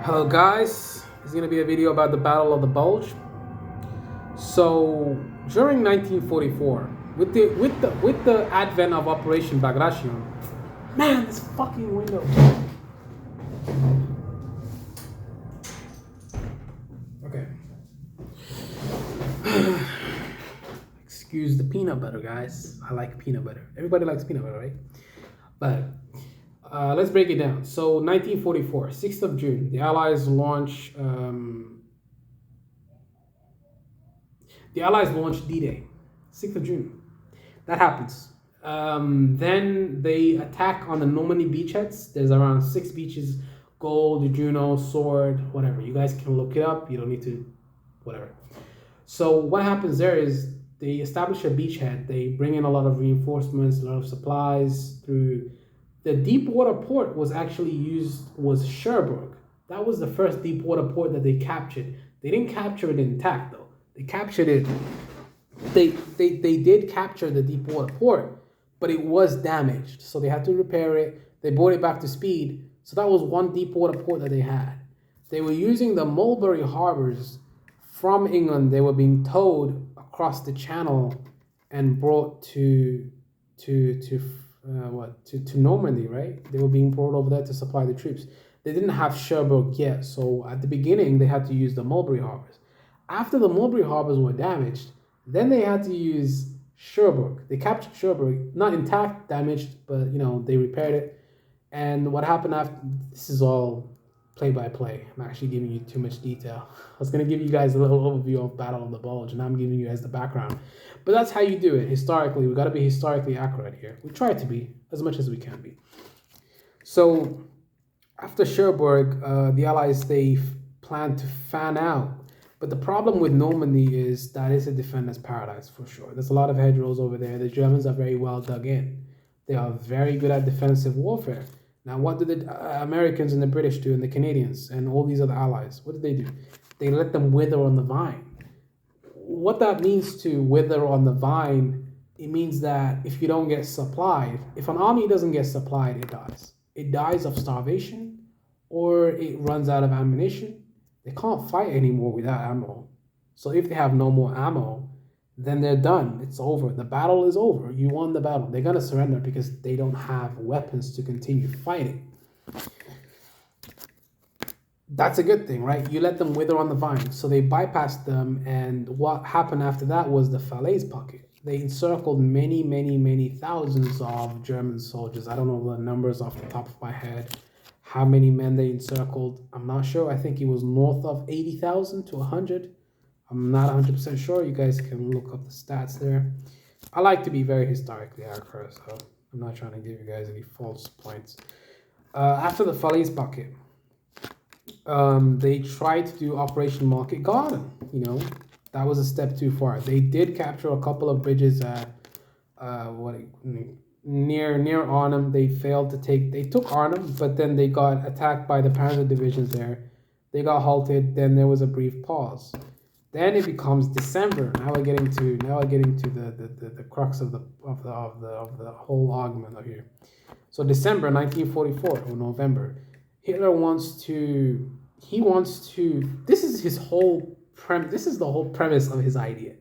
Hello guys, this is going to be a video about the Battle of the Bulge. So during 1944, with the advent of Operation Bagration, man, this fucking window. Okay. Excuse the peanut butter, guys. I like peanut butter. Everybody likes peanut butter, right? But let's break it down. So 1944, 6th of June, the Allies launch. The Allies launched D-Day, 6th of June. That happens. Then they attack on the Normandy Beachheads. There's around 6 beaches: Gold, Juno, Sword, whatever. You guys can look it up. You don't need to, whatever. So what happens there is they establish a beachhead. They bring in a lot of reinforcements, a lot of supplies through. The deep water port was Cherbourg. That was the first deep water port that they captured. They didn't capture it intact though. They captured it. They did capture the deep water port, but it was damaged. So they had to repair it. They brought it back to speed. So that was one deep water port that they had. They were using the mulberry harbors from England. They were being towed across the channel and brought to Normandy, right? They were being brought over there to supply the troops. They didn't have Cherbourg yet, so at the beginning they had to use the mulberry harbors. After the mulberry harbors were damaged, then they had to use Cherbourg. They captured Cherbourg, not intact, damaged, but they repaired it. And what happened after? This is all play by play. I'm actually giving you too much detail. I was gonna give you guys a little overview of Battle of the Bulge, and I'm giving you guys the background. But that's how you do it historically. We got to be historically accurate here. We try to be as much as we can be. So after Cherbourg, the Allies plan to fan out. But the problem with Normandy is that it's a defender's paradise for sure. There's a lot of hedgerows over there. The Germans are very well dug in. They are very good at defensive warfare. Now, what did the Americans and the British do, and the Canadians and all these other allies? What did they do? They let them wither on the vine. What that means to wither on the vine, it means that if you don't get supplied, if an army doesn't get supplied, it dies. It dies of starvation, or it runs out of ammunition. They can't fight anymore without ammo. So if they have no more ammo, then they're done. It's over. The battle is over. You won the battle. They're going to surrender because they don't have weapons to continue fighting. That's a good thing, right? You let them wither on the vine. So they bypassed them, and what happened after that was the Falaise pocket. They encircled many, many, many thousands of German soldiers. I don't know the numbers off the top of my head. How many men they encircled, I'm not sure. I think it was north of 80,000 to 100. I'm not 100% sure. You guys can look up the stats there. I like to be very historically accurate, so I'm not trying to give you guys any false points. After the Falaise pocket, they tried to do Operation Market Garden. That was a step too far. They did capture a couple of bridges at near Arnhem. They failed to take. They took Arnhem, but then they got attacked by the Panzer divisions there. They got halted. Then there was a brief pause. Then it becomes December. Now we're getting to the crux of the whole argument of here. So December 1944 or November, Hitler wants to. This is his whole This is the whole premise of his idea.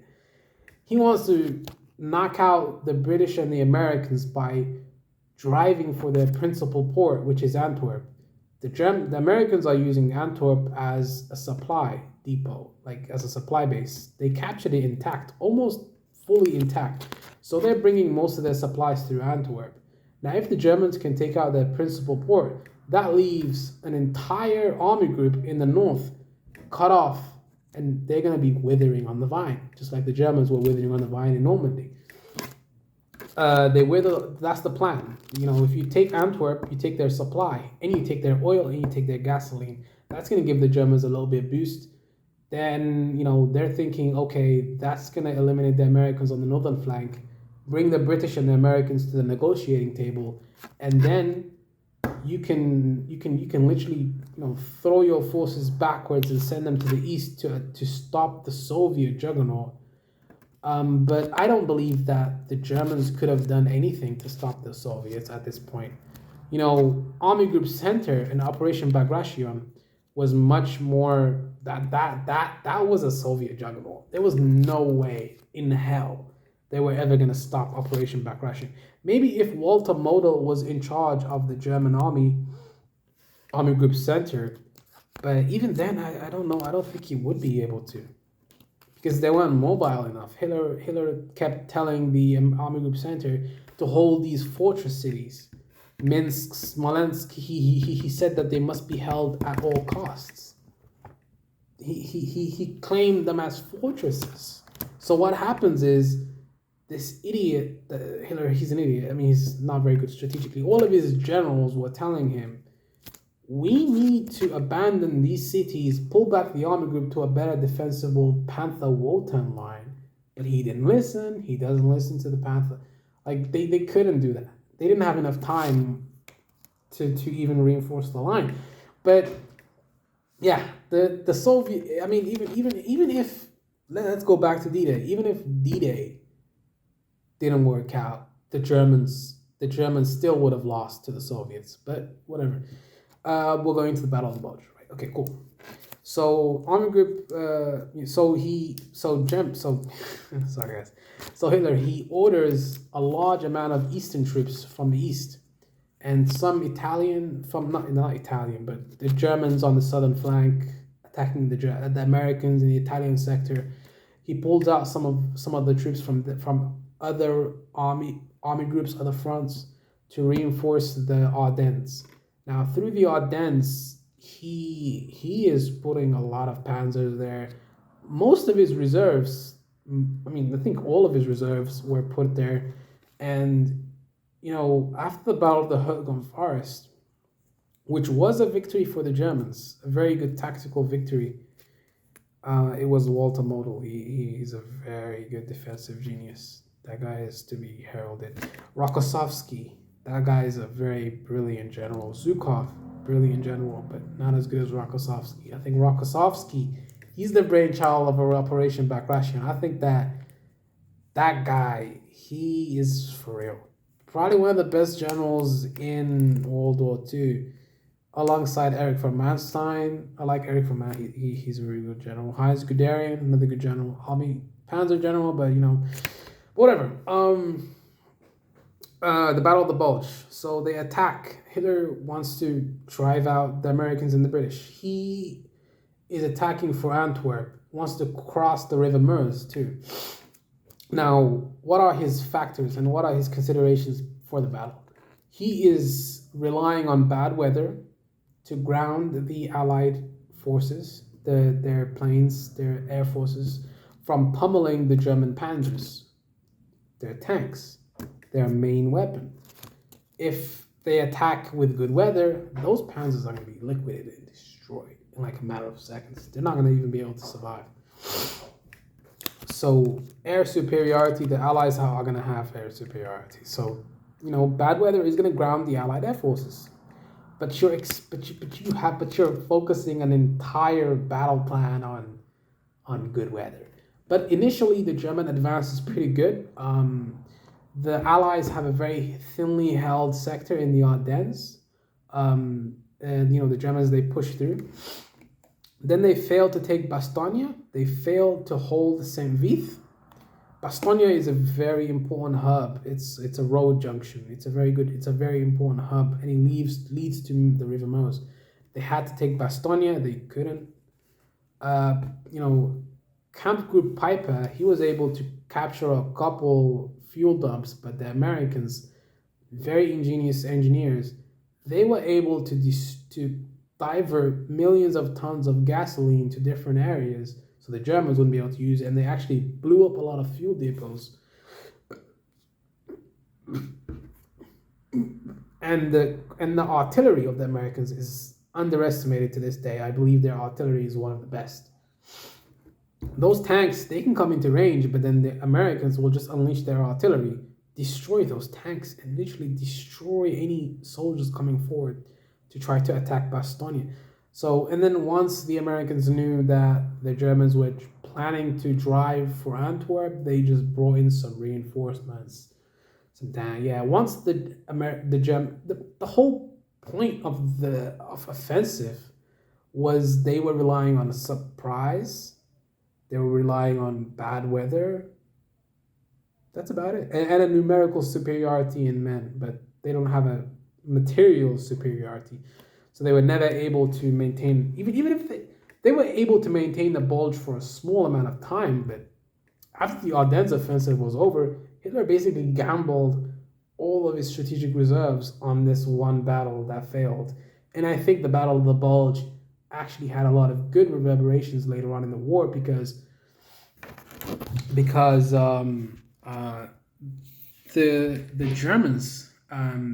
He wants to knock out the British and the Americans by driving for their principal port, which is Antwerp. The Americans are using Antwerp as a supply depot, like as a supply base. They captured it intact, almost fully intact. So they're bringing most of their supplies through Antwerp. Now, if the Germans can take out their principal port, that leaves an entire army group in the north cut off, and they're going to be withering on the vine, just like the Germans were withering on the vine in Normandy. That's the plan. If you take Antwerp, you take their supply, and you take their oil, and you take their gasoline. That's going to give the Germans a little bit of boost. Then, they're thinking, okay, that's going to eliminate the Americans on the northern flank, bring the British and the Americans to the negotiating table, and then you can literally throw your forces backwards and send them to the east to stop the Soviet juggernaut. But I don't believe that the Germans could have done anything to stop the Soviets at this point. Army Group Center in Operation Bagration was much more that was a Soviet juggernaut. There was no way in hell they were ever going to stop Operation Bagratión. Maybe if Walter Model was in charge of the German army group center, but even then, I don't know. I don't think he would be able to because they weren't mobile enough. Hitler kept telling the army group center to hold these fortress cities. Minsk, Smolensk, he said that they must be held at all costs. He claimed them as fortresses. So what happens is this idiot, Hitler, he's an idiot. I mean, he's not very good strategically. All of his generals were telling him, we need to abandon these cities, pull back the army group to a better defensible Panther-Wotan line. But he didn't listen. He doesn't listen to the Panther. Like, they couldn't do that. They didn't have enough time to even reinforce the line. But yeah, the Soviet, I mean, even if, let's go back to D-Day. Even if D-Day didn't work out, the Germans still would have lost to the Soviets. But whatever. We're going to the Battle of the Bulge, right? Okay, cool. So army group, sorry guys. So Hitler, he orders a large amount of Eastern troops from the east, and some Italian not Italian, but the Germans on the southern flank attacking the Americans in the Italian sector. He pulls out some of the troops from other army groups, other fronts to reinforce the Ardennes. Now through the Ardennes, he is putting a lot of panzers there. Most of his reserves, I mean, I think all of his reserves were put there. And, after the Battle of the Hürtgen Forest, which was a victory for the Germans, a very good tactical victory, it was Walter Model. He's a very good defensive genius. That guy is to be heralded. Rokossovsky, that guy is a very brilliant general. Zhukov, brilliant general, but not as good as Rokossovsky. I think Rokossovsky, he's the brainchild of Operation Bagratión. I think that guy, he is for real. Probably one of the best generals in World War II, alongside Erich von Manstein. I like Erich von Manstein. He's a really good general. Heinz Guderian, another good general. Army Panzer general, but whatever. The Battle of the Bulge. So they attack. Hitler wants to drive out the Americans and the British. He is attacking for Antwerp, wants to cross the River Meuse too. Now, what are his factors and what are his considerations for the battle? He is relying on bad weather to ground the Allied forces, their planes, their air forces, from pummeling the German panzers, their tanks, their main weapon. If they attack with good weather, those panzers are going to be liquidated and destroyed in like a matter of seconds. They're not going to even be able to survive. So air superiority, the Allies are going to have air superiority. So, bad weather is going to ground the Allied air forces. But you're focusing an entire battle plan on good weather. But initially, the German advance is pretty good. The Allies have a very thinly held sector in the Ardennes. And, the Germans, they push through. Then they failed to take Bastogne. They failed to hold Saint-Vith. Bastogne is a very important hub. It's a road junction. It's a very important hub, and it leads to the River Meuse. They had to take Bastogne. They couldn't. Kampfgruppe Piper, he was able to capture a couple fuel dumps, but the Americans, very ingenious engineers, they were able to divert millions of tons of gasoline to different areas so the Germans wouldn't be able to use it, and they actually blew up a lot of fuel depots. And the artillery of the Americans is underestimated to this day. I believe their artillery is one of the best. Those tanks, they can come into range, but then the Americans will just unleash their artillery, destroy those tanks, and literally destroy any soldiers coming forward to try to attack Bastogne. So, and then once the Americans knew that the Germans were planning to drive for Antwerp, they just brought in some reinforcements. Once the whole point of offensive was they were relying on a surprise. They were relying on bad weather. That's about it. And a numerical superiority in men, but they don't have a material superiority. So they were never able to maintain, even if they were able to maintain the Bulge for a small amount of time, but after the Ardennes offensive was over, Hitler basically gambled all of his strategic reserves on this one battle that failed. And I think the Battle of the Bulge actually had a lot of good reverberations later on in the war because the Germans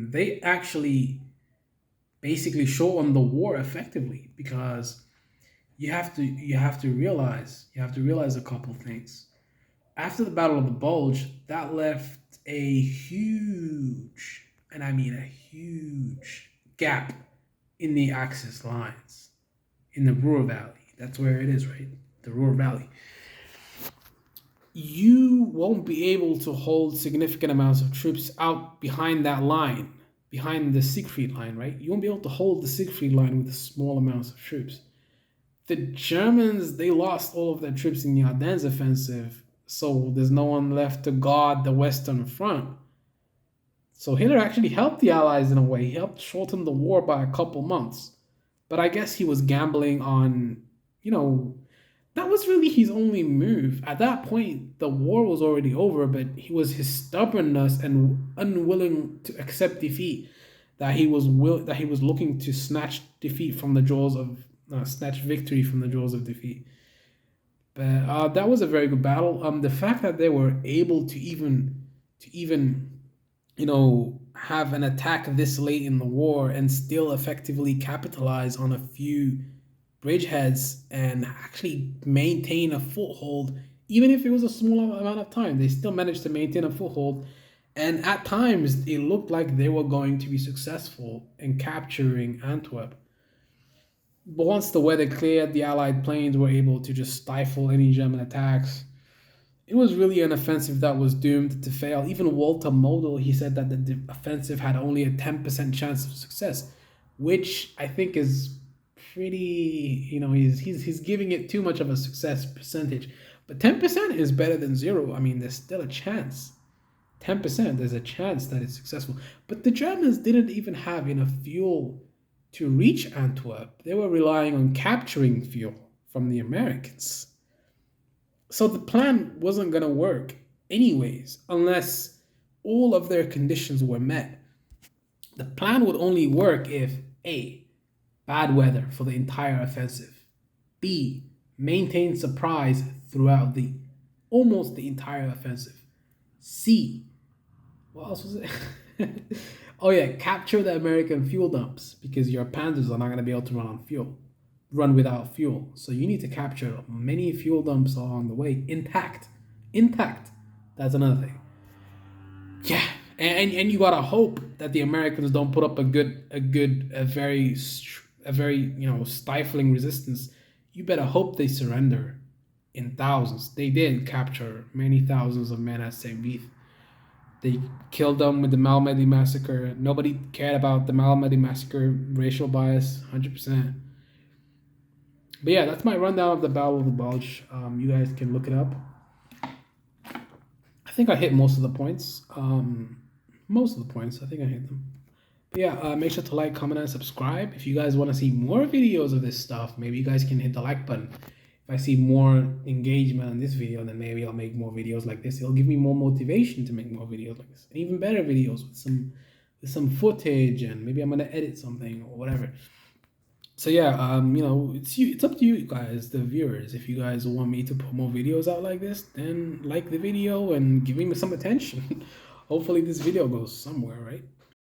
they actually basically shortened the war effectively because you have to realize a couple things. After the Battle of the Bulge, that left a huge, and I mean a huge, gap in the Axis lines in the Ruhr Valley. That's where it is, right? The Ruhr Valley. You won't be able to hold significant amounts of troops out behind that line, behind the Siegfried line, right? You won't be able to hold the Siegfried line with small amounts of troops. The Germans, they lost all of their troops in the Ardennes offensive, so there's no one left to guard the Western Front. So Hitler actually helped the Allies in a way. He helped shorten the war by a couple months. But I guess he was gambling on, that was really his only move. At that point, the war was already over, but he was his stubbornness and unwilling to accept defeat that he was looking to snatch defeat from the jaws of snatch victory from the jaws of defeat. But that was a very good battle. The fact that they were able to even have an attack this late in the war and still effectively capitalize on a few bridgeheads and actually maintain a foothold, even if it was a small amount of time, they still managed to maintain a foothold. And at times, it looked like they were going to be successful in capturing Antwerp. But once the weather cleared, the Allied planes were able to just stifle any German attacks. It was really an offensive that was doomed to fail. Even Walter Model, he said that the offensive had only a 10% chance of success, which I think is pretty, he's giving it too much of a success percentage. But 10% is better than zero. I mean, there's still a chance. 10%, there's a chance that it's successful. But the Germans didn't even have enough fuel to reach Antwerp. They were relying on capturing fuel from the Americans. So the plan wasn't going to work anyways, unless all of their conditions were met. The plan would only work if A, bad weather for the entire offensive, B, maintain surprise throughout almost the entire offensive, C, what else was it? Oh yeah, capture the American fuel dumps because your panzers are not going to be able to run without fuel. So you need to capture many fuel dumps along the way intact. That's another thing. Yeah, and you gotta hope that the Americans don't put up a very stifling resistance. You better hope they surrender in thousands. They did capture many thousands of men at St. Vith. They killed them with the Malmedy massacre. Nobody cared about the Malmedy massacre, racial bias, 100%. But yeah, that's my rundown of the Battle of the Bulge. You guys can look it up. I think I hit most of the points. I think I hit them. But yeah, make sure to like, comment, and subscribe. If you guys want to see more videos of this stuff, maybe you guys can hit the like button. If I see more engagement on this video, then maybe I'll make more videos like this. It'll give me more motivation to make more videos like this, and even better videos with some footage, and maybe I'm gonna edit something or whatever. So yeah, it's up to you guys, the viewers. If you guys want me to put more videos out like this, then like the video and give me some attention. Hopefully this video goes somewhere, right?